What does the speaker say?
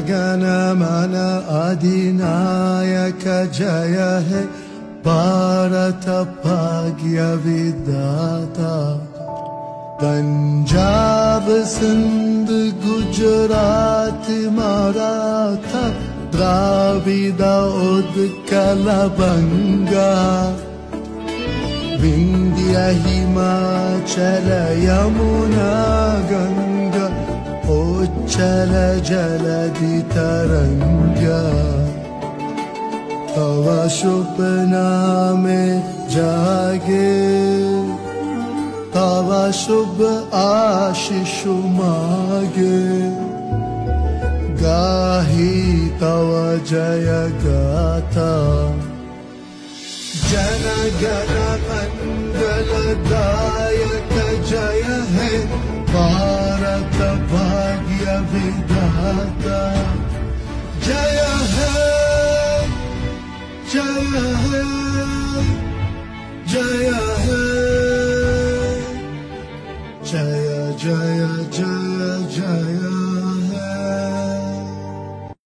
गण मन अधिनायक जय हे भारत भाग्य विधाता। पंजाब सिंध गुजरात मराठा द्राविड उत्कल बंगा। विंध्य हिमाचल यमुना गंगा उच्चल जलधि तरंगा। तव शुभ नामे जागे तव शुभ आशीष मागे। गाही तव जय गाथा। जन गण मंगलदायक जय हे भारत भाग्य विधाता। जय हे जय हे जय हे जय जय जय जय।